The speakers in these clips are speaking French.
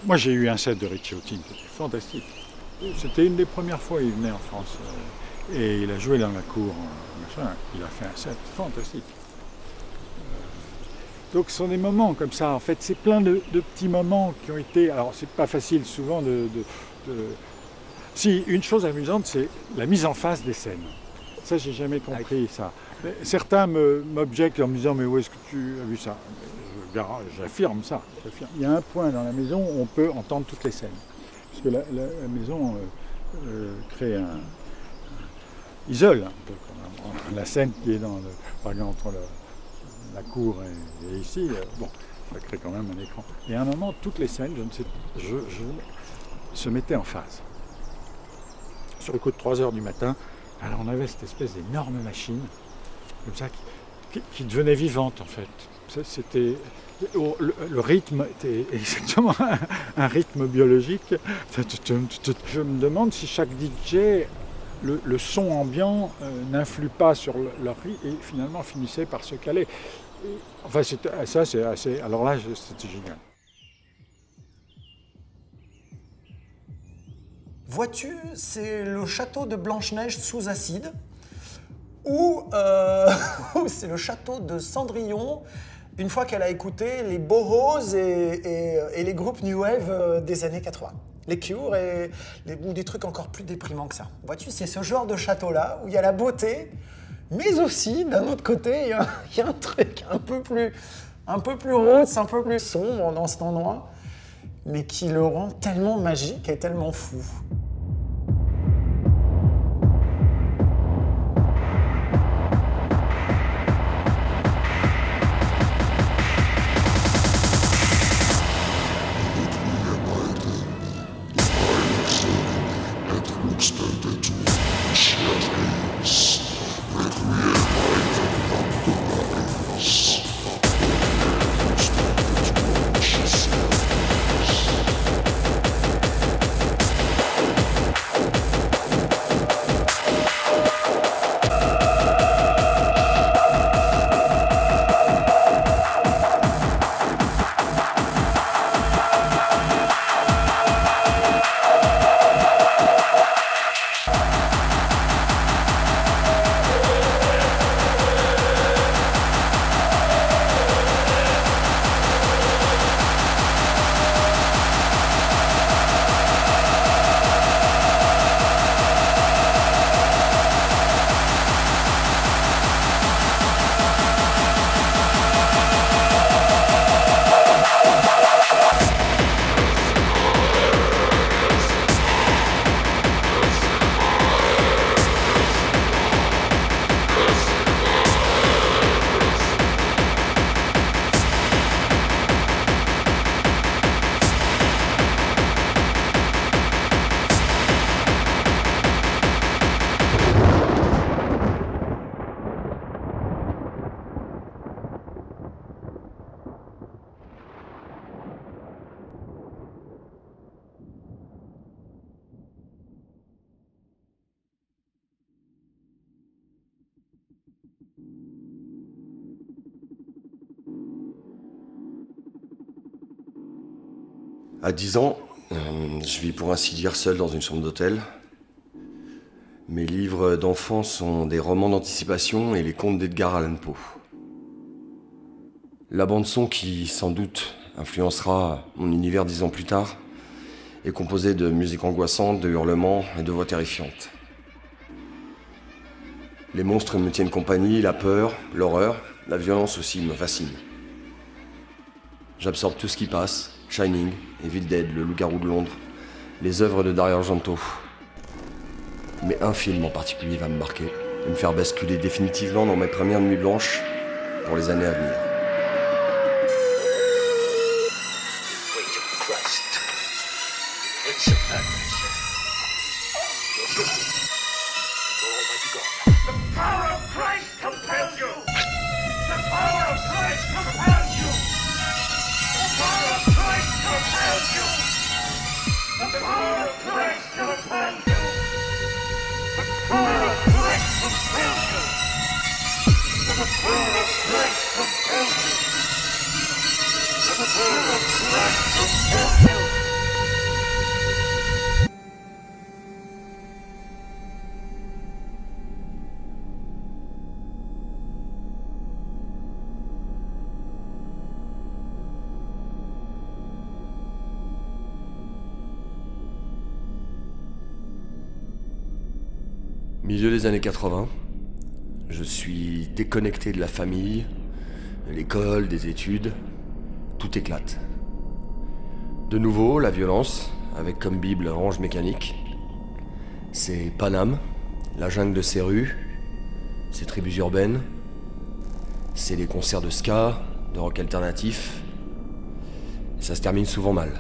Moi j'ai eu un set de Richie Hawtin, c'était fantastique. C'était une des premières fois qu'il venait en France. Et il a joué dans la cour, machin. Il a fait un set fantastique. Donc ce sont des moments comme ça. En fait, c'est plein de petits moments qui ont été... Alors c'est pas facile souvent de... Si, une chose amusante, c'est la mise en face des scènes. Ça, j'ai jamais compris ça. Mais certains m'objectent en me disant « Mais où est-ce que tu as vu ça ?» J'affirme ça. Il y a un point dans la maison où on peut entendre toutes les scènes. Parce que la maison crée isole un peu quand même. La scène qui est par exemple entre la cour et ici, ça crée quand même un écran. Et à un moment, toutes les scènes, je se mettaient en phase. Sur le coup de 3h du matin, alors on avait cette espèce d'énorme machine, comme ça, qui devenait vivante en fait. C'était, le rythme était exactement un rythme biologique. Je me demande si chaque DJ, le son ambiant n'influe pas sur leur rythme et finalement finissait par se caler. Enfin, ça c'est assez... Alors là, c'était génial. Vois-tu, c'est le château de Blanche-Neige sous acide, ou c'est le château de Cendrillon, une fois qu'elle a écouté les bohos et les groupes New Wave des années 80. Les Cure ou des trucs encore plus déprimants que ça. Vois-tu, c'est ce genre de château-là où il y a la beauté, mais aussi, d'un autre côté, il y a un truc un peu plus rose, un peu plus sombre dans cet endroit, mais qui le rend tellement magique et tellement fou. À 10 ans, je vis pour ainsi dire seul dans une chambre d'hôtel. Mes livres d'enfants sont des romans d'anticipation et les contes d'Edgar Allan Poe. La bande-son qui, sans doute, influencera mon univers 10 ans plus tard est composée de musique angoissante, de hurlements et de voix terrifiantes. Les monstres me tiennent compagnie, la peur, l'horreur, la violence aussi me fascinent. J'absorbe tout ce qui passe, Shining, Evil Dead, Le Loup-garou de Londres, les œuvres de Dario Argento. Mais un film en particulier va me marquer et me faire basculer définitivement dans mes premières nuits blanches pour les années à venir. Milieu des années 80, je suis déconnecté de la famille, de l'école, des études. Tout éclate. De nouveau, la violence, avec comme bible Orange Mécanique. C'est Paname, la jungle de ses rues, ses tribus urbaines. C'est les concerts de ska, de rock alternatif. Et ça se termine souvent mal.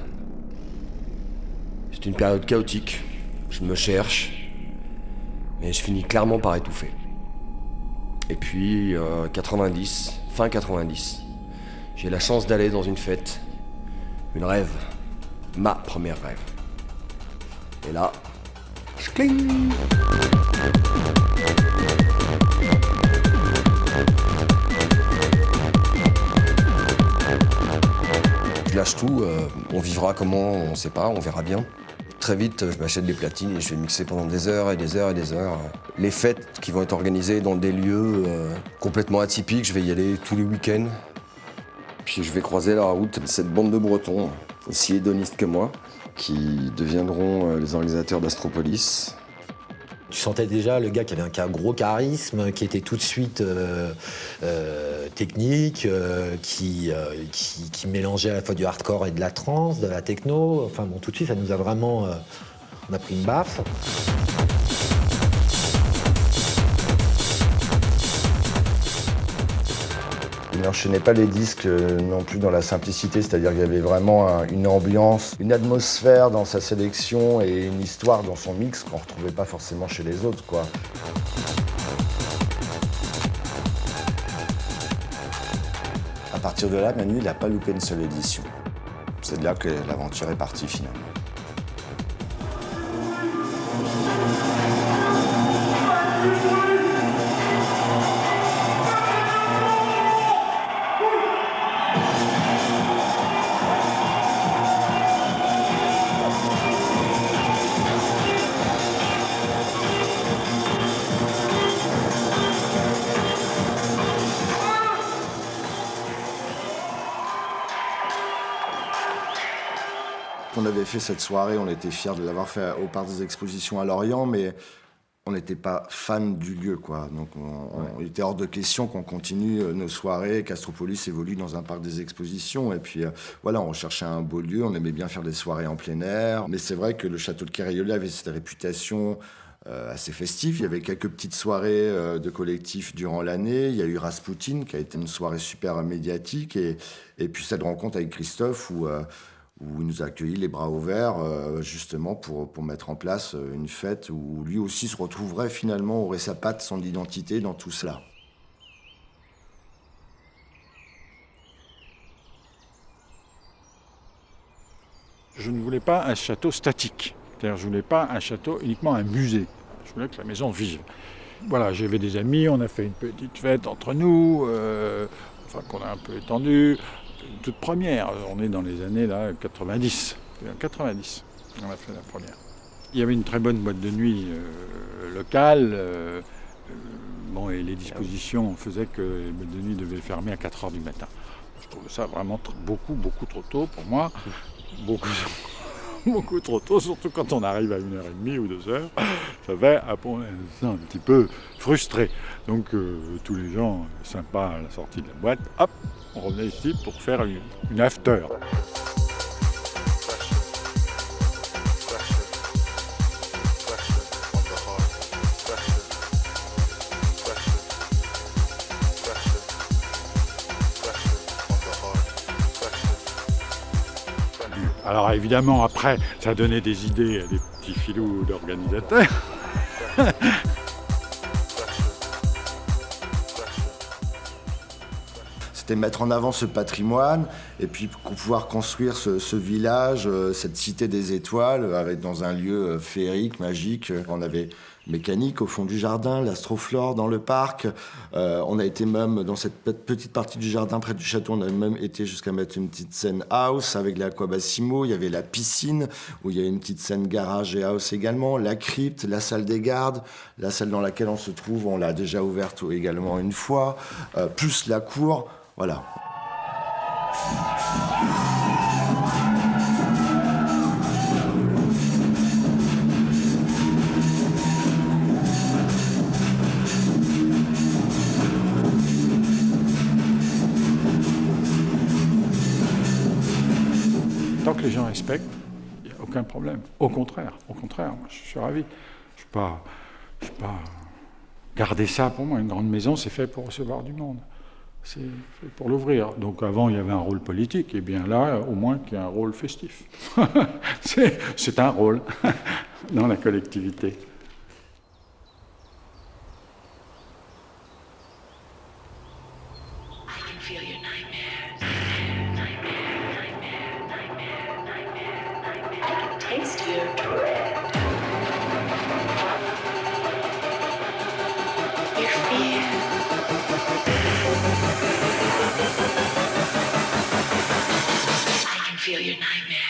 C'est une période chaotique. Je me cherche, mais je finis clairement par étouffer. Et puis, 90, fin 90, j'ai la chance d'aller dans une fête, une rêve, ma première rêve. Et là, schling. Je lâche tout, on vivra comment, on sait pas, on verra bien. Très vite, je m'achète des platines et je vais mixer pendant des heures et des heures et des heures. Les fêtes qui vont être organisées dans des lieux complètement atypiques, je vais y aller tous les week-ends. Puis je vais croiser la route de cette bande de Bretons, aussi hédonistes que moi, qui deviendront les organisateurs d'Astropolis. Tu sentais déjà le gars qui avait un gros charisme, qui était tout de suite technique, qui mélangeait à la fois du hardcore et de la trance, de la techno. Enfin bon, tout de suite, ça nous a vraiment... on a pris une baffe. Il n'enchaînait pas les disques non plus dans la simplicité, c'est-à-dire qu'il y avait vraiment une ambiance, une atmosphère dans sa sélection et une histoire dans son mix qu'on ne retrouvait pas forcément chez les autres, quoi. À partir de là, Manu, il n'a pas loupé une seule édition. C'est de là que l'aventure est partie finalement. On avait fait cette soirée, on était fiers de l'avoir fait au Parc des Expositions à Lorient, mais on n'était pas fan du lieu, quoi. Donc il était hors de question qu'on continue nos soirées, qu'Astropolis évolue dans un Parc des Expositions. Et puis voilà, on cherchait un beau lieu, on aimait bien faire des soirées en plein air. Mais c'est vrai que le château de Kerayoli avait cette réputation assez festive. Il y avait quelques petites soirées de collectifs durant l'année. Il y a eu Rasputin, qui a été une soirée super médiatique. Et puis cette rencontre avec Christophe, où il nous a accueillis les bras ouverts, justement pour mettre en place une fête où lui aussi se retrouverait finalement, aurait sa patte, son identité dans tout cela. Je ne voulais pas un château statique, c'est-à-dire je ne voulais pas un château uniquement un musée. Je voulais que la maison vive. Voilà, j'avais des amis, on a fait une petite fête entre nous, qu'on a un peu étendue. Une toute première, on est dans les années là, 90. En 90, on a fait la première. Il y avait une très bonne boîte de nuit locale. Et les dispositions faisaient que les boîtes de nuit devaient fermer à 4h du matin. Je trouvais ça vraiment beaucoup trop tôt pour moi. Beaucoup trop tôt, surtout quand on arrive à 1h30 ou 2h. Ça fait un petit peu frustré. Donc tous les gens sympas à la sortie de la boîte, hop, on revenait ici pour faire une after. Alors évidemment, après, ça donnait des idées à des petits filous d'organisateurs. C'était mettre en avant ce patrimoine et puis pour pouvoir construire ce village, cette cité des étoiles, avec dans un lieu féerique, magique. On avait Mécanique au fond du jardin, l'Astroflore dans le parc. On a été même dans cette petite partie du jardin près du château, on a même été jusqu'à mettre une petite scène house avec l'Aquabassimo. Il y avait la piscine où il y a une petite scène garage et house également, la crypte, la salle des gardes, la salle dans laquelle on se trouve, on l'a déjà ouverte également une fois, plus la cour. Voilà. que les gens respectent, il n'y a aucun problème. Au contraire, moi, je suis ravi. Je ne suis pas garder ça pour moi. Une grande maison, c'est fait pour recevoir du monde. C'est fait pour l'ouvrir. Donc avant, il y avait un rôle politique, et bien là, au moins qu'il y a un rôle festif. C'est un rôle dans la collectivité. Feel your nightmares.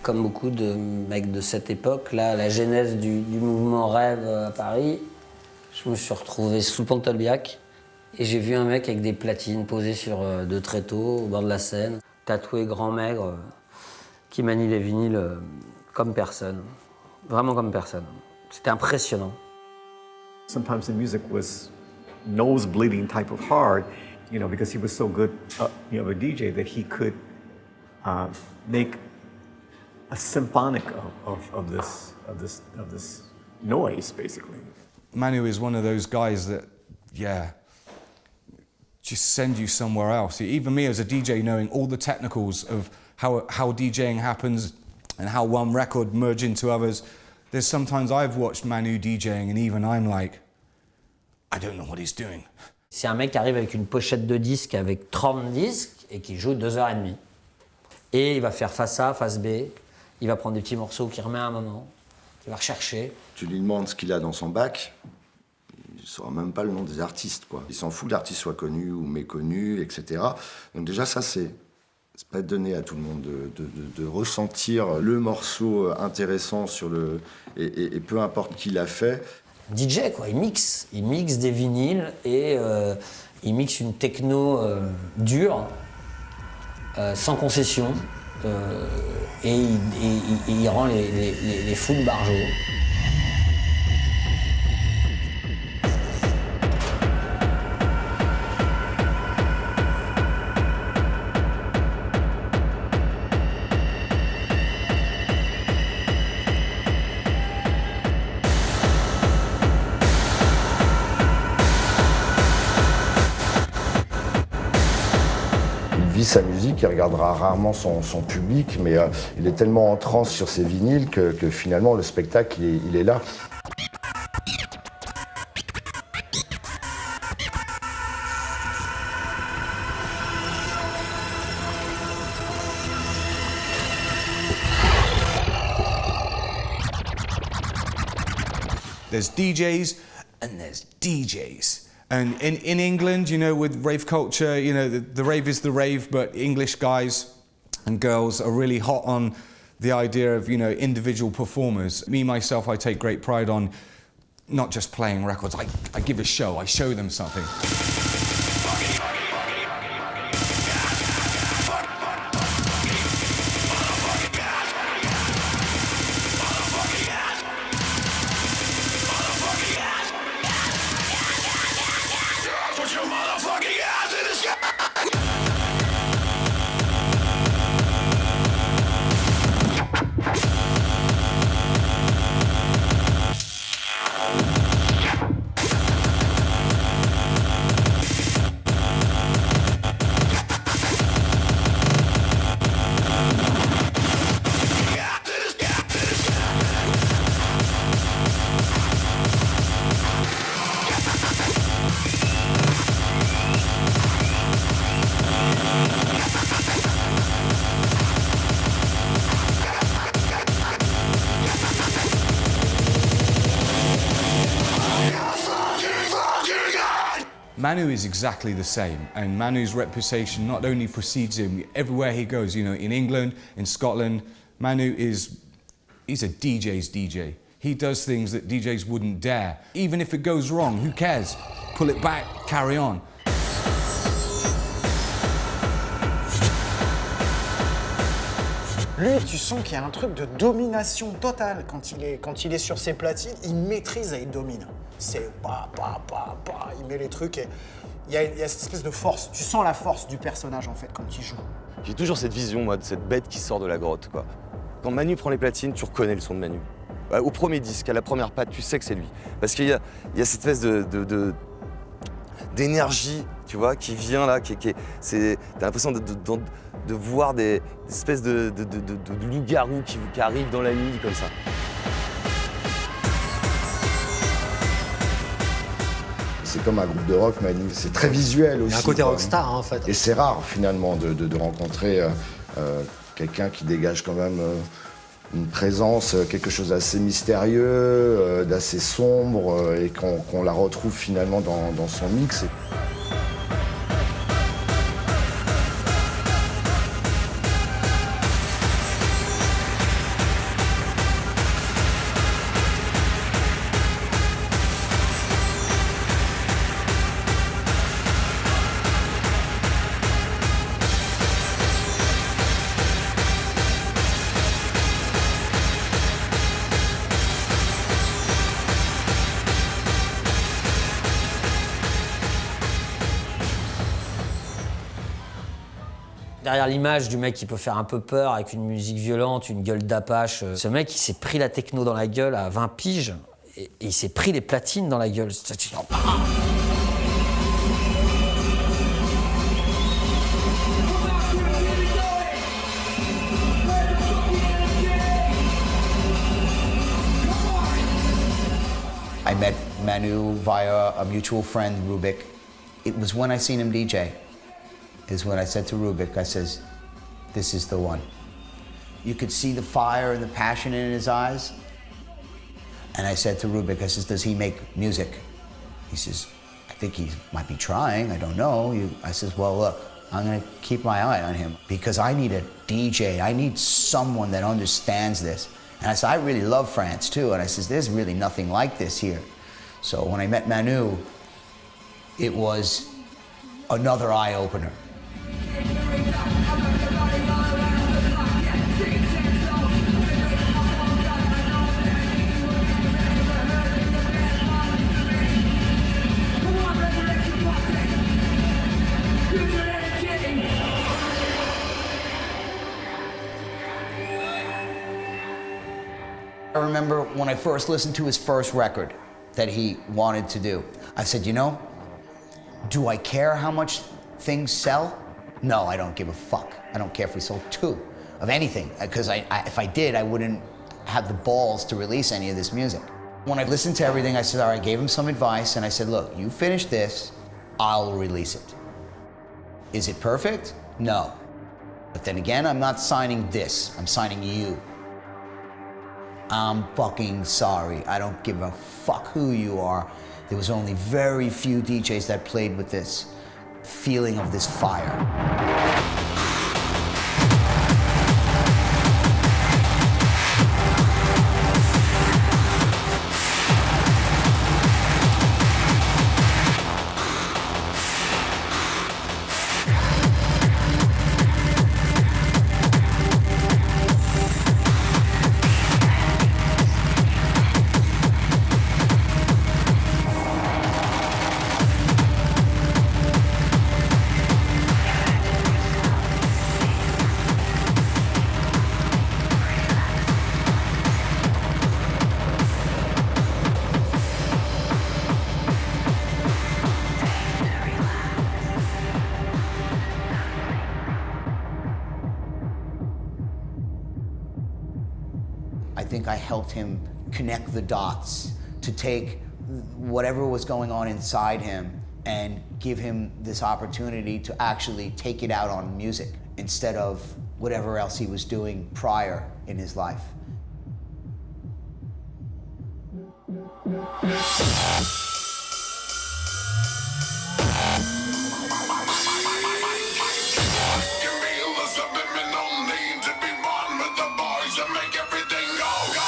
Comme beaucoup de mecs de cette époque, là, la genèse du mouvement rêve à Paris, je me suis retrouvé sous le pont de Tolbiac et j'ai vu un mec avec des platines posées sur deux tréteaux au bord de la Seine, tatoué, grand, maigre, qui manie les vinyles comme personne, vraiment comme personne. C'était impressionnant. Sometimes the music was nose-bleeding type of hard, you know, because he was so good, you know, a DJ that he could make a symphonic of this noise, basically. Manu is one of those guys that, yeah, just send you somewhere else. Even me as a DJ, knowing all the technicals of how DJing happens and how one record merge into others, there's sometimes I've watched Manu DJing and even I'm like, I don't know what he's doing. C'est un mec qui arrive avec une pochette de disques avec 30 disques et qui joue 2h30. Et il va faire face A, face B. Il va prendre des petits morceaux qu'il remet à un moment, il va rechercher. Tu lui demandes ce qu'il a dans son bac, il ne saura même pas le nom des artistes, quoi. Il s'en fout que l'artiste soit connu ou méconnu, etc. Donc déjà, ça, c'est pas donné à tout le monde de ressentir le morceau intéressant sur le... Et peu importe qui l'a fait. DJ, quoi, il mixe des vinyles et il mixe une techno dure, sans concession. Et il rend les foules barjots. Sa musique, il regardera rarement son public, mais il est tellement en transe sur ses vinyles que finalement le spectacle il est là. There's DJs and there's DJs. And in England, you know, with rave culture, you know, the rave is the rave, but English guys and girls are really hot on the idea of, you know, individual performers. Me, myself, I take great pride on not just playing records. I give a show, I show them something. Manu is exactly the same, and Manu's reputation not only precedes him everywhere he goes, you know, in England, in Scotland. Manu is He's a DJ's DJ. He does things that DJs wouldn't dare. Even if it goes wrong, who cares? Pull it back, carry on. Lui, tu sens qu'il y a un truc de domination totale quand il est sur ses platines. Il maîtrise et il domine. C'est il met les trucs et il y a cette espèce de force. Tu sens la force du personnage en fait quand il joue. J'ai toujours cette vision, moi, de cette bête qui sort de la grotte, quoi. Quand Manu prend les platines, tu reconnais le son de Manu. Au premier disque, à la première patte, tu sais que c'est lui. Parce qu'il y a cette espèce d'énergie, tu vois, qui vient là, t'as l'impression de voir des espèces de loups-garous qui arrivent dans la nuit, comme ça. C'est comme un groupe de rock, Manu. C'est très visuel aussi. Il y a un côté quoi. rockstar, hein, en fait. Et c'est rare, finalement, de rencontrer quelqu'un qui dégage quand même une présence, quelque chose d'assez mystérieux, d'assez sombre, et qu'on la retrouve finalement dans son mix. Derrière l'image du mec qui peut faire un peu peur avec une musique violente, une gueule d'apache, ce mec il s'est pris la techno dans la gueule à 20 piges et il s'est pris les platines dans la gueule. I met Manu via a mutual friend, Rubik. It was when I seen him DJ. Is when I said to Rubik, I says, this is the one. You could see the fire and the passion in his eyes. And I said to Rubik, I says, does he make music? He says, I think he might be trying, I don't know. I says, well, look, I'm gonna keep my eye on him because I need a DJ. I need someone that understands this. And I said, I really love France too. And I says, there's really nothing like this here. So when I met Manu, it was another eye-opener. I remember when I first listened to his first record that he wanted to do. I said, you know, do I care how much things sell? No, I don't give a fuck. I don't care if we sold 2 of anything, because if I did, I wouldn't have the balls to release any of this music. When I listened to everything, I said, all right, I gave him some advice, and I said, look, you finish this, I'll release it. Is it perfect? No. But then again, I'm not signing this, I'm signing you. I'm fucking sorry. I don't give a fuck who you are. There was only very few DJs that played with this feeling of this fire. I think I helped him connect the dots to take whatever was going on inside him and give him this opportunity to actually take it out on music instead of whatever else he was doing prior in his life. Give me all the subliminal need to be one with the boys and make everything go.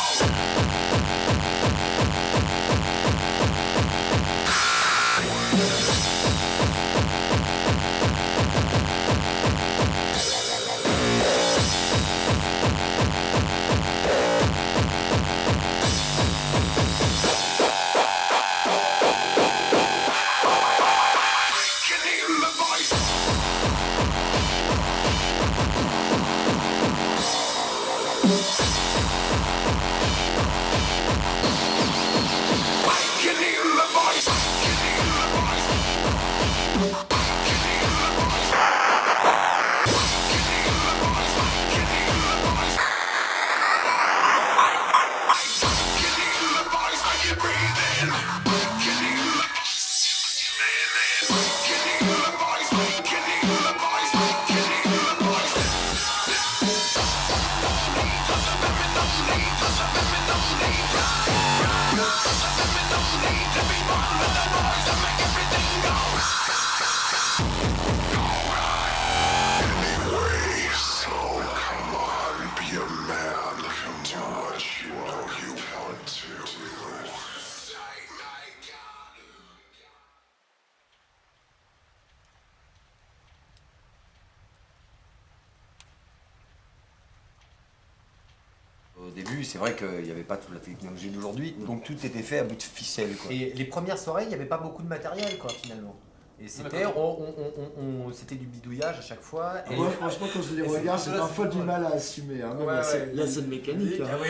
Au début, c'est vrai qu'il n'y avait pas toute la technologie d'aujourd'hui, donc tout était fait à bout de ficelle, quoi. Et les premières soirées, il n'y avait pas beaucoup de matériel, quoi, finalement. Et c'était c'était du bidouillage à chaque fois. Et Moi, franchement, quand je les regarde, j'ai parfois du mal à assumer. Hein, même la scène mécanique. Ah oui.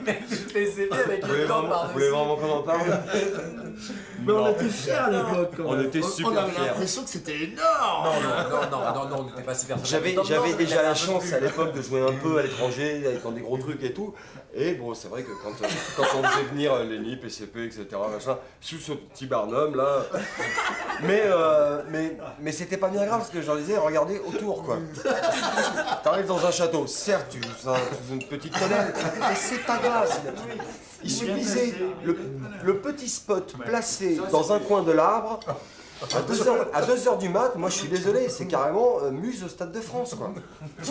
Je l'ai essayé avec le temps par-dessus. Vous voulez vraiment qu'on en parle? Mais on était fiers à l'époque. On était super fiers. On avait fiers. l'impression que c'était énorme. Non, on n'était pas super fiers. J'avais déjà la chance à l'époque de jouer un peu à l'étranger, dans des gros trucs et tout. Et bon, c'est vrai que quand on faisait venir Lenny, PCP, etc., machin, sous ce petit barnum là. Mais c'était pas bien grave parce que j'en disais, regardez autour quoi. T'arrives dans un château, certes, tu joues une petite tonnelle, mais c'est pas grave. Il suffisait le petit spot placé dans un coin de l'arbre. À 2h du mat, moi je suis désolé, c'est carrément Muse au Stade de France quoi.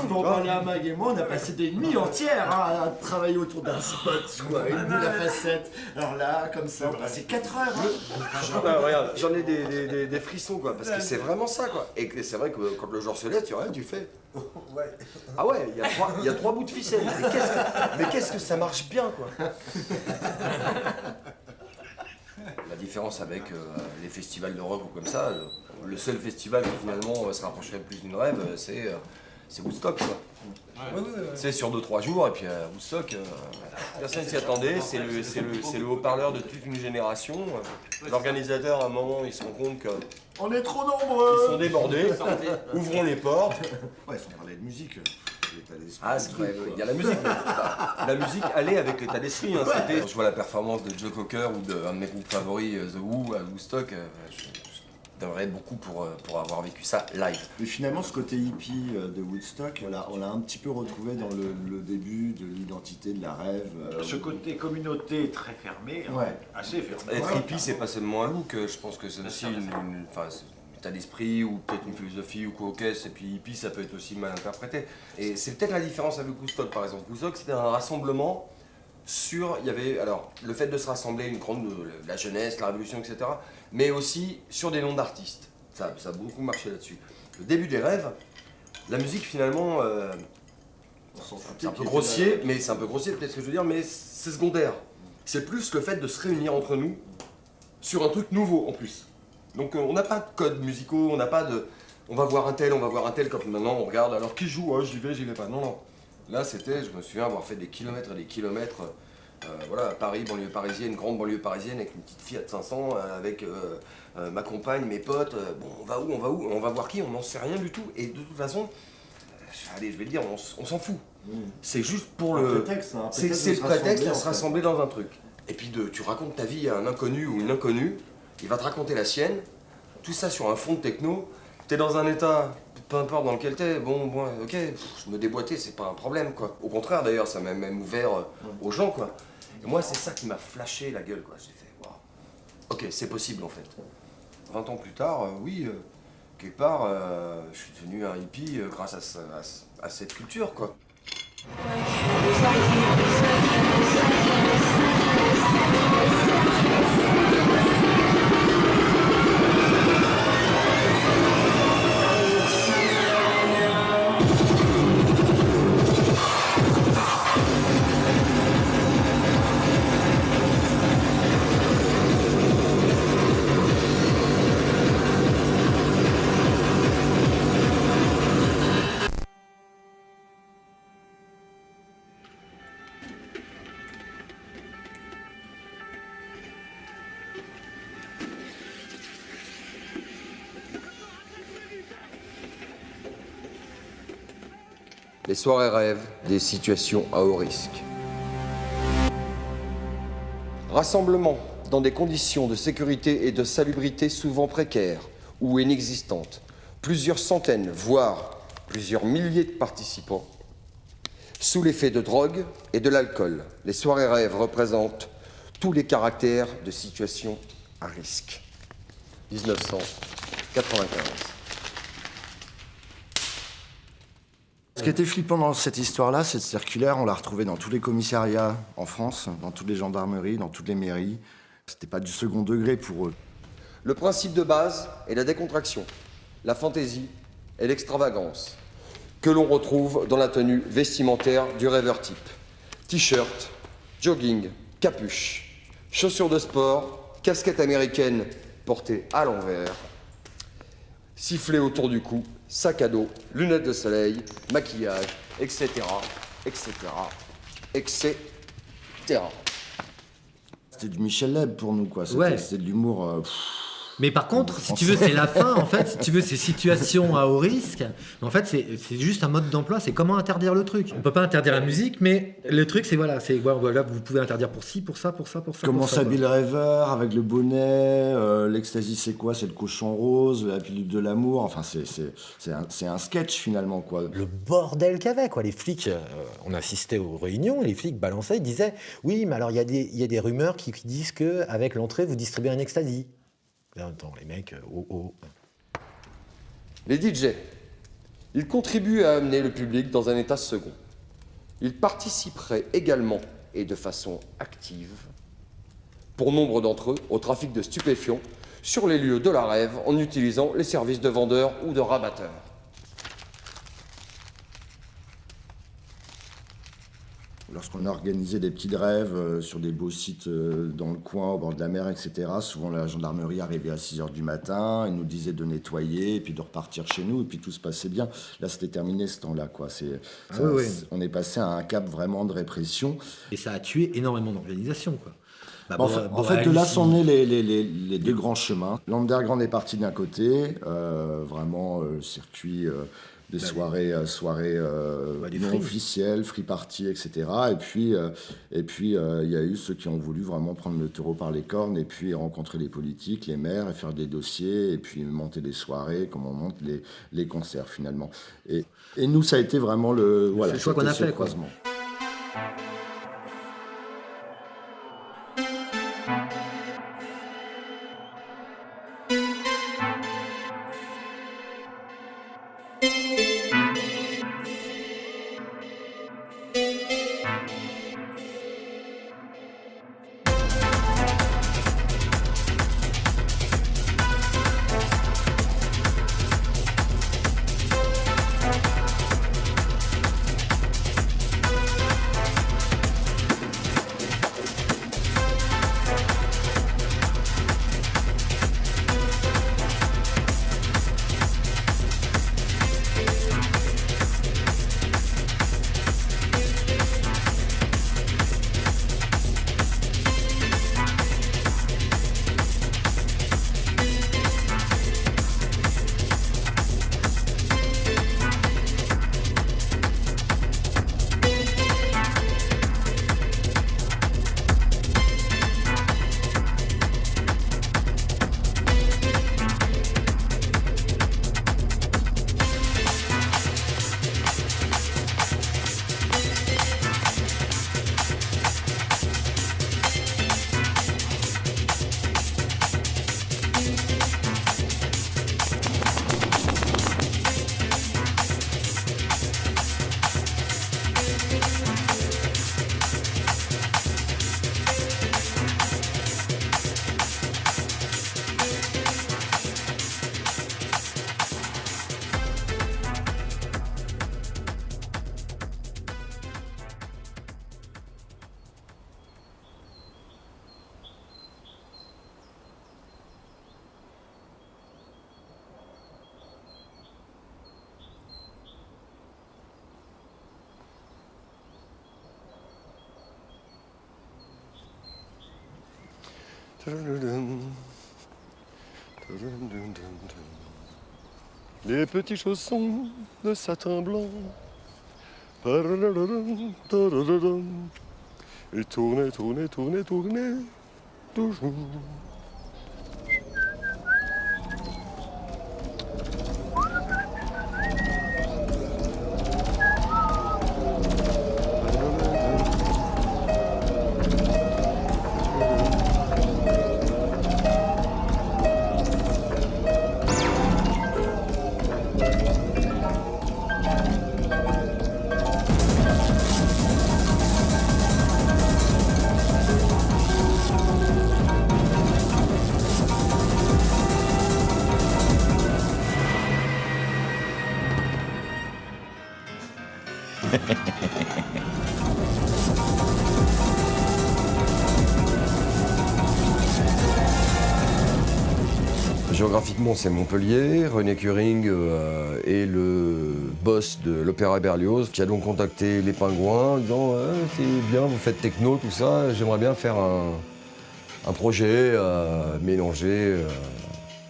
Pour parler à Mag et moi, on a passé des nuits entières à travailler autour d'un spot, quoi, une boule à facettes. Alors là, comme ça, on passait 4 heures. Regarde, j'en ai des frissons quoi, parce que c'est vraiment ça quoi. Et c'est vrai que quand le jour se lève, tu fais. Ouais. Ah ouais, il y a 3 bouts de ficelle. Mais qu'est-ce que ça marche bien quoi. La différence avec les festivals de rock ou comme ça, le seul festival qui finalement se rapprocherait plus d'une rêve, c'est Woodstock quoi. C'est sur 2-3 jours et puis Woodstock, personne s'y attendait, c'est le haut-parleur de toute une génération. L'organisateur à un moment il se rend compte que On est trop nombreux. ils sont débordés, ouvrons les portes. Ouais, on parlait de musique. Ah, c'est vrai, il y a la musique. La musique allait avec l'état d'esprit. Hein. Quand je vois la performance de Joe Cocker ou d'un de mes groupes favoris, The Who, à Woodstock, je donnerais beaucoup pour avoir vécu ça live. Mais finalement, ce côté hippie de Woodstock, on l'a un petit peu retrouvé dans le début de l'identité de la rêve. Ce côté communauté très fermé, hein, Ouais. assez fermé. Être hippie, c'est pas seulement un look, je pense que c'est aussi un état d'esprit ou peut-être une philosophie ou quoi, ok, et puis hippie, ça peut être aussi mal interprété. Et c'est peut-être la différence avec Woodstock par exemple. Woodstock, c'était un rassemblement il y avait, alors, le fait de se rassembler, la jeunesse, la révolution, etc., mais aussi sur des noms d'artistes. Ça a beaucoup marché là-dessus. Le début des rêves, la musique finalement, c'est un peu grossier, mais c'est un peu grossier peut-être ce que je veux dire, mais c'est secondaire. C'est plus le fait de se réunir entre nous sur un truc nouveau en plus. Donc on n'a pas de codes musicaux, on n'a pas de... On va voir un tel, quand maintenant on regarde, alors qui joue, oh, j'y vais pas, non. Là c'était, je me souviens avoir fait des kilomètres et des kilomètres, voilà, à Paris, banlieue parisienne, grande banlieue parisienne, avec une petite Fiat 500, avec ma compagne, mes potes, bon on va où, on va voir qui, on n'en sait rien du tout, et de toute façon, allez je vais le dire, on s'en fout. C'est juste pour le... prétexte, hein, c'est le prétexte à se rassembler dans un truc. Et puis tu racontes ta vie à un inconnu ou une inconnue, il va te raconter la sienne, tout ça sur un fond de techno, t'es dans un état, peu importe dans lequel t'es, bon, ok, je me déboîtais, c'est pas un problème, quoi. Au contraire, d'ailleurs, ça m'a même ouvert aux gens, quoi. Et moi, c'est ça qui m'a flashé la gueule, quoi. J'ai fait, waouh, ok, c'est possible, en fait. 20 ans plus tard, oui, quelque part, je suis devenu un hippie grâce à cette culture, quoi. Les soirées rêves, des situations à haut risque. Rassemblement dans des conditions de sécurité et de salubrité souvent précaires ou inexistantes. Plusieurs centaines, voire plusieurs milliers de participants. Sous l'effet de drogue et de l'alcool, les soirées rêves représentent tous les caractères de situations à risque. 1995. Ce qui était flippant dans cette histoire-là, cette circulaire, on l'a retrouvée dans tous les commissariats en France, dans toutes les gendarmeries, dans toutes les mairies. C'était pas du second degré pour eux. Le principe de base est la décontraction, la fantaisie et l'extravagance, que l'on retrouve dans la tenue vestimentaire du rêveur type. T-shirt, jogging, capuche, chaussures de sport, casquette américaine portée à l'envers, sifflet autour du cou, sac à dos, lunettes de soleil, maquillage, etc., etc., etc. C'était du Michel Leb pour nous, quoi. C'était de l'humour. Mais par contre, si tu veux, c'est la fin, en fait. Si tu veux, c'est situation à haut risque. Mais en fait, c'est juste un mode d'emploi. C'est comment interdire le truc. On peut pas interdire la musique, mais le truc, c'est voilà, vous pouvez interdire pour ci, pour ça, pour ça, pour ça. Comment s'habille le rêveur avec le bonnet, l'ecstasy c'est quoi? C'est le cochon rose, la pilule de l'amour. Enfin, c'est un sketch finalement, quoi. Le bordel qu'il y avait, quoi. Les flics, on assistait aux réunions, et les flics balançaient, ils disaient oui, mais alors il y a des rumeurs qui disent qu'avec l'entrée, vous distribuez un ecstasy. Attends, les mecs, Les DJ, ils contribuent à amener le public dans un état second. Ils participeraient également, et de façon active, pour nombre d'entre eux, au trafic de stupéfiants sur les lieux de la rêve en utilisant les services de vendeurs ou de rabatteurs. Lorsqu'on organisait des petits rêves sur des beaux sites dans le coin, au bord de la mer, etc., souvent la gendarmerie arrivait à 6h du matin, ils nous disaient de nettoyer et puis de repartir chez nous, et puis tout se passait bien. Là, c'était terminé ce temps-là, quoi. On est passé à un cap vraiment de répression. Et ça a tué énormément d'organisations, quoi. En fait, de là sont nés les deux grands chemins. L'underground est parti d'un côté, vraiment circuit... des soirées non officielles, free party, etc. Et puis, il y a eu ceux qui ont voulu vraiment prendre le taureau par les cornes et puis rencontrer les politiques, les maires, et faire des dossiers, et puis monter des soirées, comme on monte les concerts, finalement. Et nous, ça a été vraiment le choix qu'on a fait, croisement. Les petits chaussons de satin blanc Et tourner, tourner, tourner, tourner, toujours. Géographiquement, c'est Montpellier. René Curing est le boss de l'Opéra Berlioz, qui a donc contacté les Pingouins en disant c'est bien, vous faites techno, tout ça, j'aimerais bien faire un projet, mélanger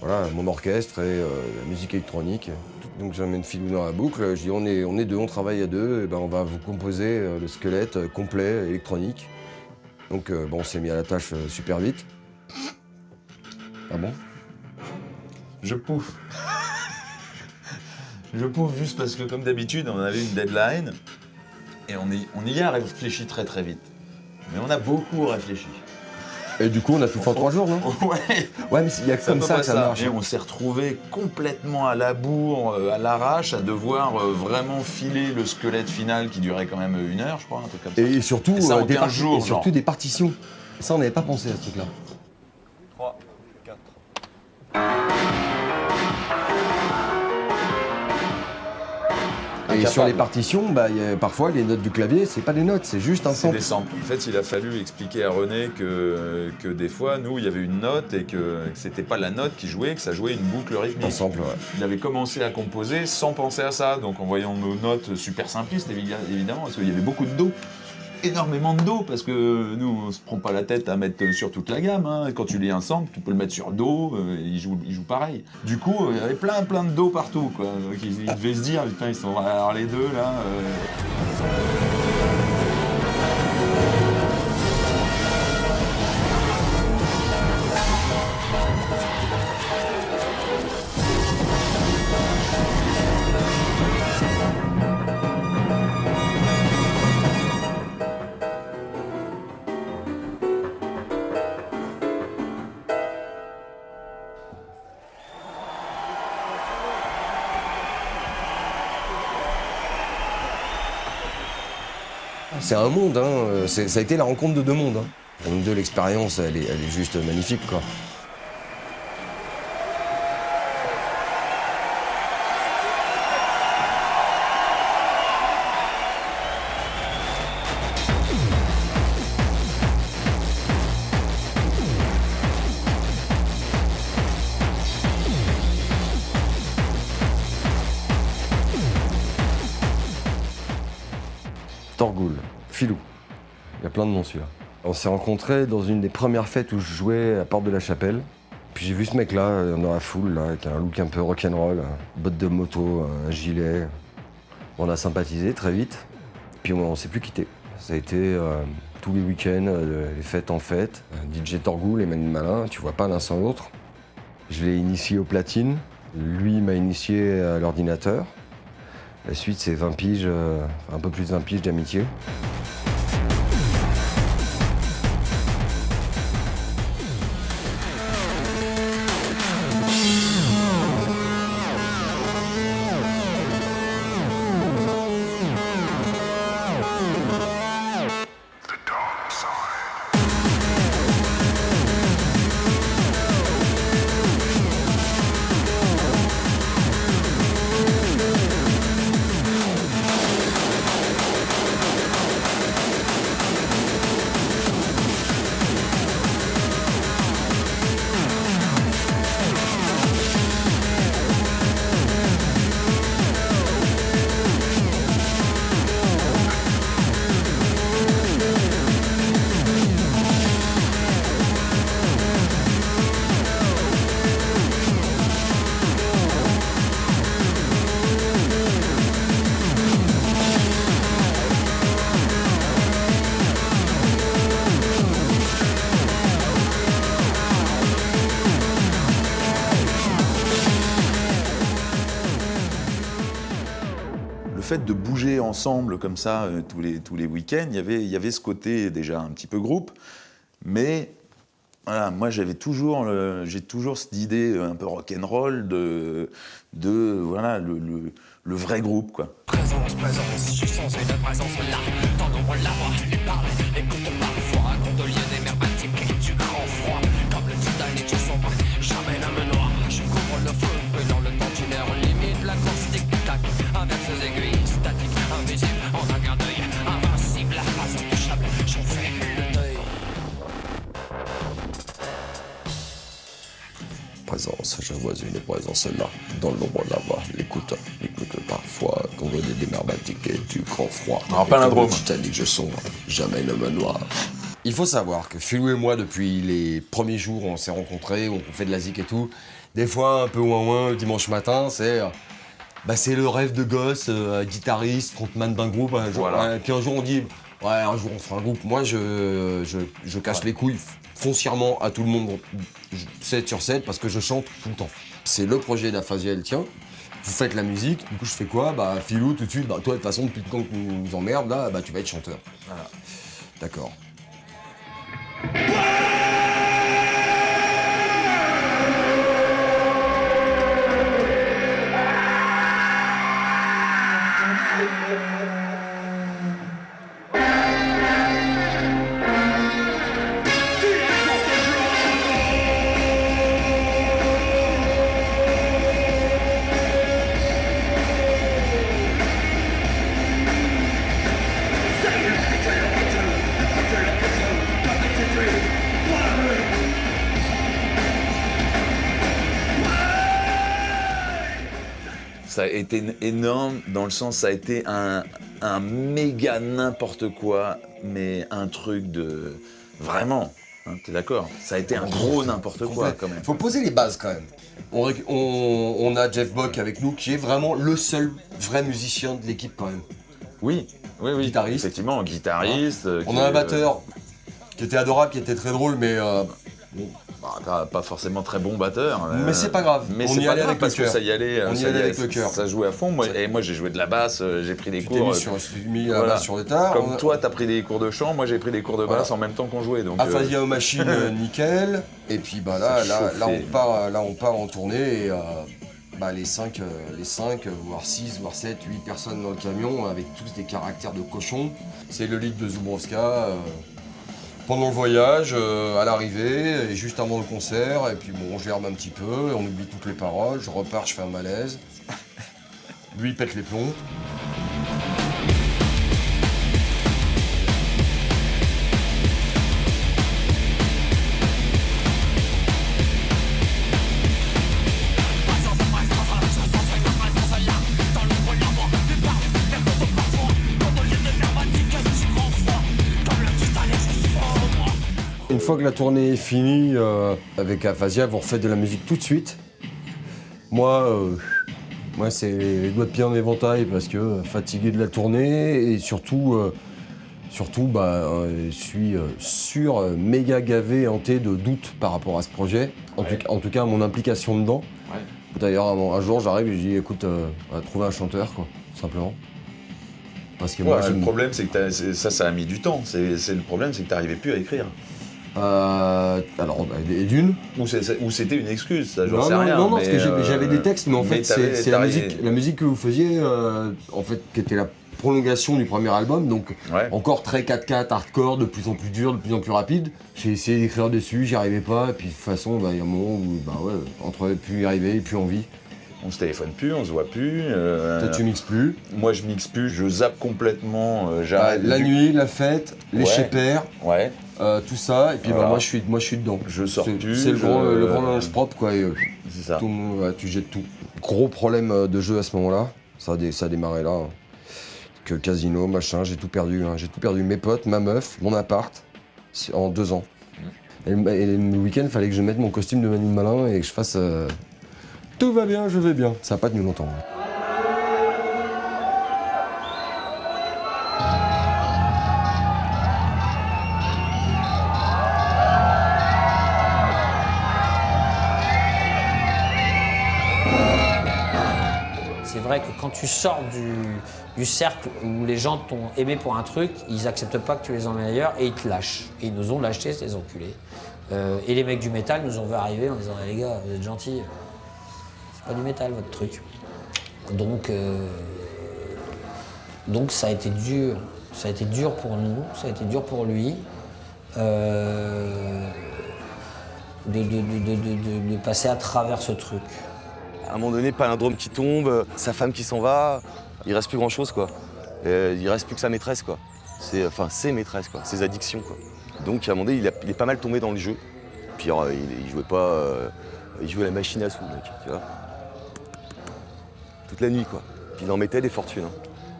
voilà, mon orchestre et la musique électronique. Donc j'amène Philou dans la boucle, je dis on est deux, on travaille à deux, et ben on va vous composer le squelette complet électronique. Donc bon, on s'est mis à la tâche super vite. Ah bon? Je pouffe. Je pouffe juste parce que, comme d'habitude, on avait une deadline et on y a réfléchi très très vite. Mais on a beaucoup réfléchi. Et du coup, on a tout fait en 3 jours, non? Ouais. Ouais, mais il y a comme ça que ça marche. Et on s'est retrouvés complètement à la bourre, à l'arrache, à devoir vraiment filer le squelette final qui durait quand même 1 heure, je crois, un truc comme ça. Et surtout, et ça, en des, 15 jours, et surtout des partitions. Ça, on n'avait pas pensé à ce truc-là. 3, 4. Et sur les partitions, bah, parfois, les notes du clavier, c'est pas des notes, c'est juste un sample. C'est des samples. En fait, il a fallu expliquer à René que des fois, nous, il y avait une note et que c'était pas la note qui jouait, que ça jouait une boucle rythmique. Un sample, ouais. Il avait commencé à composer sans penser à ça, donc en voyant nos notes super simplistes, évidemment, parce qu'il y avait beaucoup de do. Énormément de do, parce que nous, on se prend pas la tête à mettre sur toute la gamme. Hein. Quand tu lis un sample, tu peux le mettre sur do, il joue pareil. Du coup, il y avait plein de do partout, quoi. Donc, ils devaient se dire, putain, ils sont alors les deux, là... C'est un monde, hein. Ça a été la rencontre de 2 mondes. Hein. Pour nous deux, l'expérience, elle est juste magnifique, quoi. Torgoul, Philou, il y a plein de noms celui-là. On s'est rencontrés dans une des premières fêtes où je jouais à Porte de la Chapelle. Puis j'ai vu ce mec-là dans la foule, là, avec un look un peu rock'n'roll, bottes de moto, un gilet. On a sympathisé très vite, puis on s'est plus quitté. Ça a été tous les week-ends, les fêtes en fête. DJ Torgoul et Manu Malin, tu vois pas l'un sans l'autre. Je l'ai initié aux platines, lui m'a initié à l'ordinateur. La suite, c'est 20 piges, un peu plus de 20 piges d'amitié. fait de bouger ensemble comme ça tous les week-ends, il y avait ce côté déjà un petit peu groupe, mais voilà, moi j'ai toujours cette idée un peu rock'n'roll de voilà, le vrai groupe, quoi. Présence, j'ai changé de présence là. Dans l'ombre, la voix, les paroles, écoute parfois. Gondolier des mers baltiques et du grand froid. Comme le Titanic, je sombre, jamais ne me noie. Je couvre le feu, brûlant le tantinet. Limite la course tic-tac, avec ses aiguilles statiques, invisibles, en un clin d'œil. Invincible, pas intouchable, j'en fais le deuil. Présence, je vois une présence là, dans l'ombre là-bas, l'écoute parfois, Congo des mers baltiques et du grand froid. Alors, palindrome. Titanic, je sombre, jamais ne me noie. Il faut savoir que Philou et moi, depuis les premiers jours où on s'est rencontrés, où on fait de la zik et tout, des fois un peu ouin dimanche matin, c'est le rêve de gosse, guitariste, frontman d'un groupe, Voilà. et puis un jour on dit, ouais, un jour on fera un groupe. Moi, je casse les couilles foncièrement à tout le monde, 7 sur 7, parce que je chante tout le temps. C'est le projet d'Aphasia et le tien. Vous faites la musique, du coup je fais quoi? Philou, tout de suite, toi de toute façon, depuis le temps que tu nous emmerdes, là, tu vas être chanteur. Voilà. D'accord. Ça a été énorme dans le sens, ça a été un méga n'importe quoi, mais un truc de... Vraiment, hein, t'es d'accord? Ça a été un gros n'importe quoi quand même. Faut poser les bases quand même. On a Jeff Bock avec nous qui est vraiment le seul vrai musicien de l'équipe quand même. Oui. Guitariste. Effectivement, guitariste. On a un batteur qui était adorable, qui était très drôle, mais pas forcément très bon batteur. Mais c'est pas grave. Mais on c'est y pas allait grave avec parce le que cœur. ça y allait. On y allait avec le cœur. Ça jouait à fond. Moi j'ai joué de la basse, j'ai pris des Tu cours. t'es mis la basse sur le tard. Comme toi, t'as pris des cours de chant, moi j'ai pris des cours de basse en même temps qu'on jouait. Donc, Aphasia aux machines, nickel. Et puis là on part en tournée et les 5, voire 6, voire 7, 8 personnes dans le camion avec tous des caractères de cochons. C'est le lead de Zubrowska pendant le voyage, à l'arrivée et juste avant le concert. Et puis bon, on gerbe un petit peu, on oublie toutes les paroles, je repars, je fais un malaise. Lui il pète les plombs. Une fois que la tournée est finie avec Aphasia, vous refaites de la musique tout de suite. Moi c'est les doigts de pied en éventail parce que fatigué de la tournée et surtout, je suis méga gavé, hanté de doutes par rapport à ce projet. En tout cas, mon implication dedans. Ouais. D'ailleurs, un jour, j'arrive et je dis, écoute, on va trouver un chanteur, quoi, tout simplement. Parce que moi, le problème, c'est que ça a mis du temps. Le problème, c'est que t'arrivais plus à écrire. Et d'une. Ou c'était une excuse, ça, j'en sais rien. Non, parce que j'avais des textes, mais en fait, c'est la musique que vous faisiez, en fait, qui était la prolongation du premier album, donc encore très 4/4, hardcore, de plus en plus dur, de plus en plus rapide. J'ai essayé d'écrire dessus, j'y arrivais pas, et puis de toute façon, il y a un moment où, entre plus y arriver, plus envie. On se téléphone plus, on se voit plus. Toi, tu mixes plus. Moi, je mixe plus, je zappe complètement. La nuit, la fête, les chépères, tout ça, et puis voilà. moi, je suis dedans. Je sors plus. C'est le grand linge propre, quoi. C'est ça. Tu jettes tout. Gros problème de jeu à ce moment-là, ça a démarré là. Hein. Que casino, machin, j'ai tout perdu. Hein. J'ai tout perdu, mes potes, ma meuf, mon appart, en 2 ans. Et le week-end, il fallait que je mette mon costume de Manu Malin et que je fasse... Tout va bien, je vais bien. Ça n'a pas tenu longtemps. C'est vrai que quand tu sors du cercle où les gens t'ont aimé pour un truc, ils acceptent pas que tu les emmènes ailleurs et ils te lâchent. Et ils nous ont lâchés, ces enculés. Et les mecs du métal nous ont vu arriver en disant les gars, vous êtes gentils, c'est pas du métal votre truc. Donc ça a été dur. Ça a été dur pour nous, ça a été dur pour lui. De passer à travers ce truc. À un moment donné, palindrome qui tombe, sa femme qui s'en va, il reste plus grand chose quoi. Il reste plus que sa maîtresse quoi. Ses maîtresses quoi, ses addictions quoi. Donc à un moment donné, il est pas mal tombé dans le jeu. Puis il jouait pas, il jouait à la machine à sous mec, tu vois. Toute la nuit quoi. Puis il en mettait des fortunes. Hein.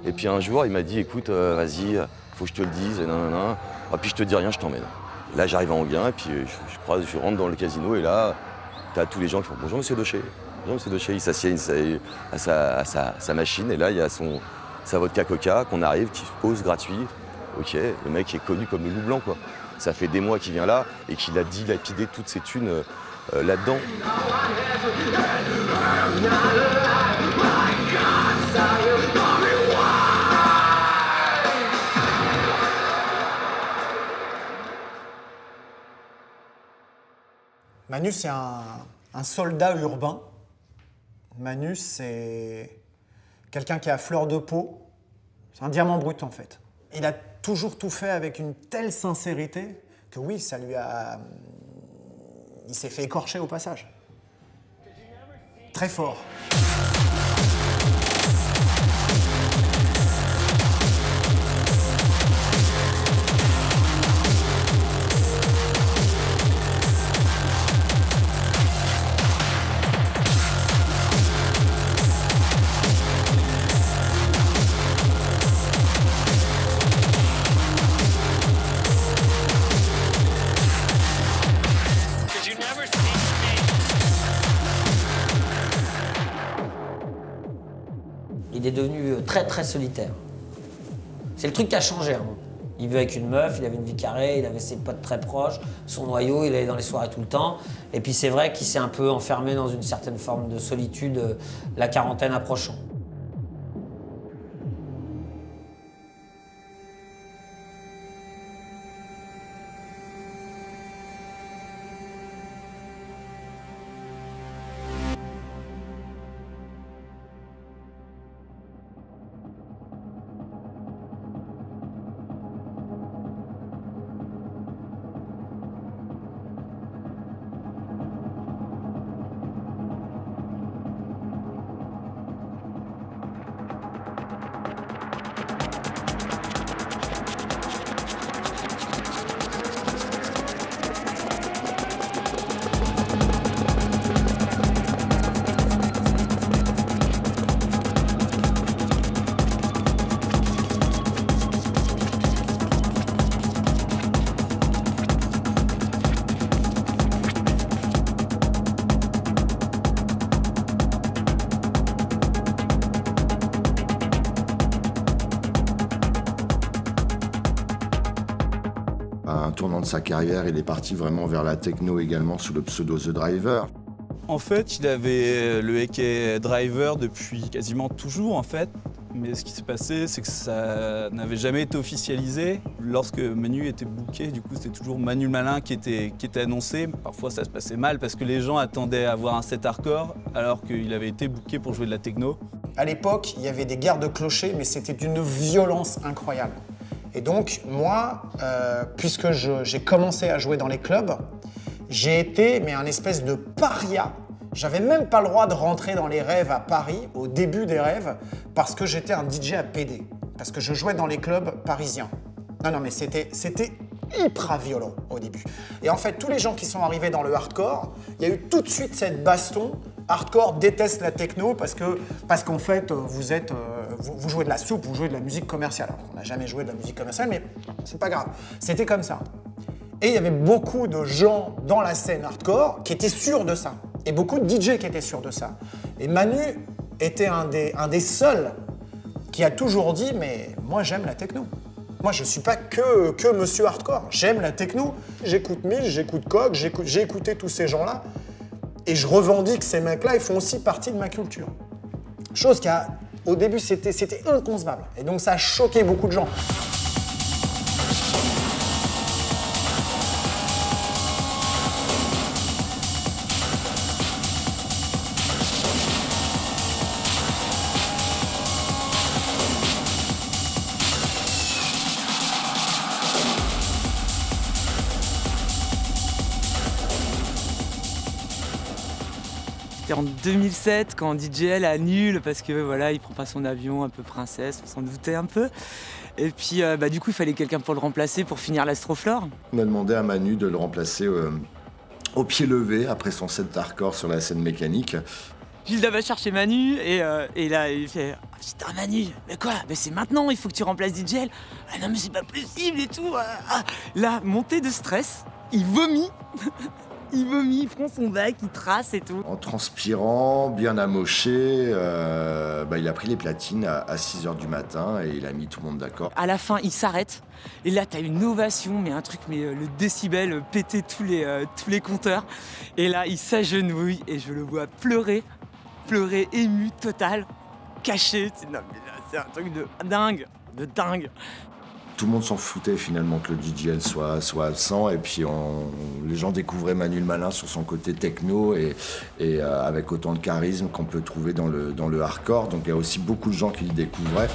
Et puis un jour, il m'a dit écoute, vas-y, faut que je te le dise, nanana. Ah, puis je te dis rien, je t'emmène. Là, j'arrive à Anguin, et puis je rentre dans le casino, et là, t'as tous les gens qui font bonjour monsieur Daucher. Bonjour monsieur Daucher, il s'assied à sa machine, et là, il y a sa vodka coca qu'on arrive, qui se pose gratuit. Ok, le mec est connu comme le loup blanc, quoi. Ça fait des mois qu'il vient là, et qu'il a dilapidé toutes ses thunes là-dedans. Manu, c'est un soldat urbain. Manu, c'est quelqu'un qui est à fleur de peau. C'est un diamant brut, en fait. Il a toujours tout fait avec une telle sincérité que oui, ça lui a... Il s'est fait écorcher au passage. Très fort. Il est devenu très très solitaire. C'est le truc qui a changé. Hein. Il vivait avec une meuf, il avait une vie carrée, il avait ses potes très proches, son noyau, il allait dans les soirées tout le temps. Et puis c'est vrai qu'il s'est un peu enfermé dans une certaine forme de solitude, la quarantaine approchant. À un tournant de sa carrière, il est parti vraiment vers la techno également sous le pseudo The Driver. En fait, il avait le AK Driver depuis quasiment toujours en fait. Mais ce qui s'est passé, c'est que ça n'avait jamais été officialisé. Lorsque Manu était booké, du coup, c'était toujours Manu le Malin qui était annoncé. Parfois, ça se passait mal parce que les gens attendaient à voir un set hardcore alors qu'il avait été booké pour jouer de la techno. À l'époque, il y avait des guerres de clochers, mais c'était d'une violence incroyable. Et donc, moi, puisque j'ai commencé à jouer dans les clubs, j'ai été un espèce de paria. J'avais même pas le droit de rentrer dans les rêves à Paris, au début des rêves, parce que j'étais un DJ à PD, parce que je jouais dans les clubs parisiens. Non, mais c'était hyper violent au début. Et en fait, tous les gens qui sont arrivés dans le hardcore, il y a eu tout de suite cette baston. Hardcore déteste la techno parce qu'en fait, vous jouez de la soupe, vous jouez de la musique commerciale. Alors, on n'a jamais joué de la musique commerciale, mais c'est pas grave. C'était comme ça. Et il y avait beaucoup de gens dans la scène hardcore qui étaient sûrs de ça. Et beaucoup de DJ qui étaient sûrs de ça. Et Manu était un des seuls qui a toujours dit « mais moi j'aime la techno ». Moi, je suis pas que monsieur hardcore. J'aime la techno. J'écoute Mills, j'écoute Coq, j'ai écouté tous ces gens-là. Et je revendique ces mecs-là, ils font aussi partie de ma culture. Chose qui a Au début, c'était inconcevable. Et donc, ça a choqué beaucoup de gens. C'était en 2007 quand DJL annule parce que voilà, il prend pas son avion, un peu princesse, on s'en doutait un peu. Et puis du coup, il fallait quelqu'un pour le remplacer pour finir l'Astroflore. On a demandé à Manu de le remplacer au pied levé après son set hardcore sur la scène mécanique. Gilda va chercher Manu et là il fait « Putain Manu, mais quoi? Mais c'est maintenant, il faut que tu remplaces DJL. Ah non mais c'est pas possible et tout. Là, montée de stress, il vomit. Il vomit, il prend son bac, il trace et tout. En transpirant, bien amoché, il a pris les platines à 6h du matin et il a mis tout le monde d'accord. À la fin, il s'arrête. Et là, t'as une ovation, mais un truc, le décibel pétait tous les compteurs. Et là, il s'agenouille et je le vois pleurer ému, total, caché. Non, mais là, c'est un truc de dingue. Tout le monde s'en foutait finalement que le DJL soit absent et puis les gens découvraient Manu le Malin sur son côté techno et avec autant de charisme qu'on peut trouver dans le hardcore. Donc il y a aussi beaucoup de gens qui le découvraient.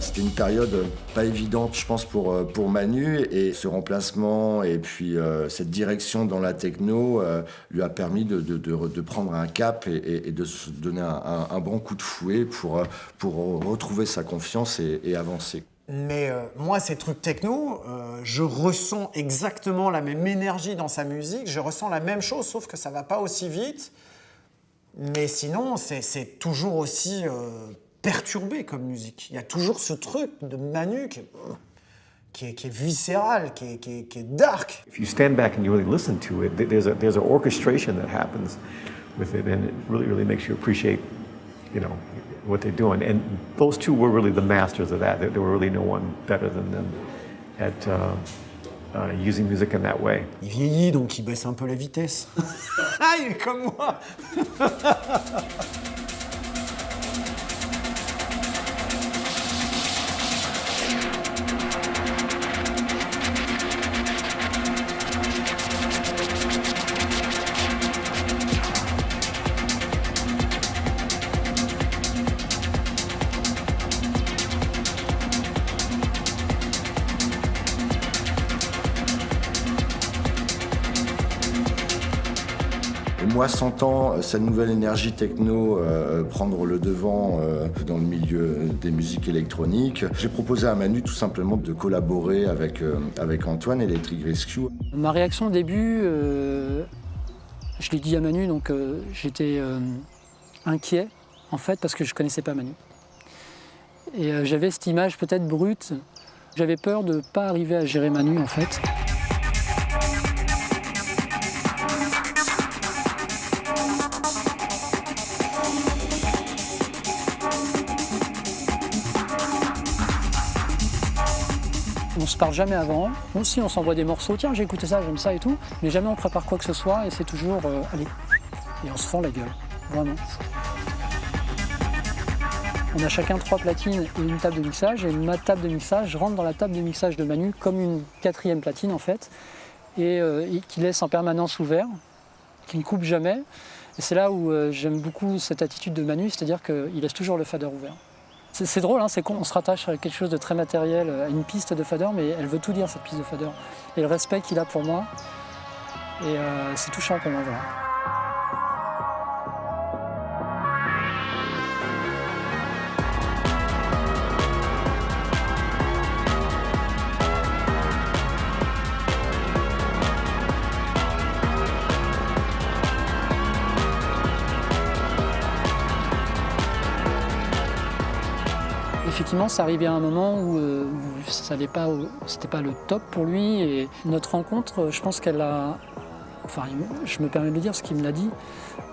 C'était une période pas évidente, je pense, pour Manu, et ce remplacement et puis cette direction dans la techno lui a permis de prendre un cap et de se donner un bon coup de fouet pour retrouver sa confiance et avancer. Mais moi, ces trucs techno, je ressens exactement la même énergie dans sa musique, je ressens la même chose, sauf que ça va pas aussi vite. Mais sinon, c'est toujours aussi perturbé comme musique. Il y a toujours ce truc de Manu qui est viscéral, qui est dark. If you stand back and you really listen to it, there's an orchestration that happens with it, and it really makes you appreciate, what they're doing. And those two were really the masters of that. There were really no one better than them at using music in that way. Il vieillit, donc il baisse un peu la vitesse. Ah, il est comme moi. Moi, sentant cette nouvelle énergie techno prendre le devant dans le milieu des musiques électroniques, j'ai proposé à Manu tout simplement de collaborer avec Antoine, Electric Rescue. Ma réaction au début, je l'ai dit à Manu, donc j'étais inquiet en fait parce que je connaissais pas Manu. Et j'avais cette image peut-être brute. J'avais peur de ne pas arriver à gérer Manu en fait. On se parle jamais avant. Aussi, on s'envoie des morceaux. Tiens, j'ai écouté ça, j'aime ça et tout. Mais jamais on prépare quoi que ce soit et c'est toujours allez. Et on se fend la gueule. Vraiment. On a chacun 3 platines et une table de mixage. Et ma table de mixage rentre dans la table de mixage de Manu comme une 4e platine en fait. Et qui laisse en permanence ouvert, qui ne coupe jamais. Et c'est là où j'aime beaucoup cette attitude de Manu, c'est-à-dire qu'il laisse toujours le fader ouvert. C'est drôle, hein, c'est con, on se rattache à quelque chose de très matériel, à une piste de fader, mais elle veut tout dire cette piste de fader. Et le respect qu'il a pour moi, et c'est touchant pour moi. Voilà. Effectivement, ça arrivait à un moment où c'était pas le top pour lui. Et notre rencontre, je pense qu'elle a enfin je me permets de le dire, ce qu'il me l'a dit,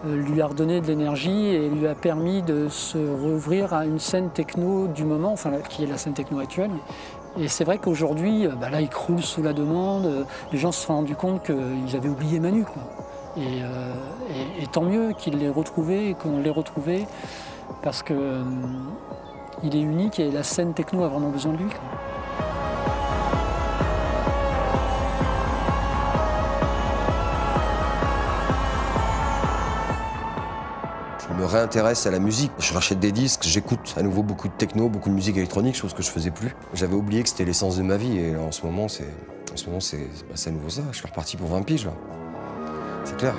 lui a redonné de l'énergie et lui a permis de se rouvrir à une scène techno du moment, enfin qui est la scène techno actuelle. Et c'est vrai qu'aujourd'hui, là, il croule sous la demande. Les gens se sont rendus compte qu'ils avaient oublié Manu, quoi. Et tant mieux qu'il l'ait retrouvé et qu'on l'ait retrouvé, parce que il est unique et la scène techno a vraiment besoin de lui, quoi. Je me réintéresse à la musique, je rachète des disques, j'écoute à nouveau beaucoup de techno, beaucoup de musique électronique, chose que je faisais plus. J'avais oublié que c'était l'essence de ma vie et en ce moment c'est à nouveau ça, je suis reparti pour 20 piges là. C'est clair.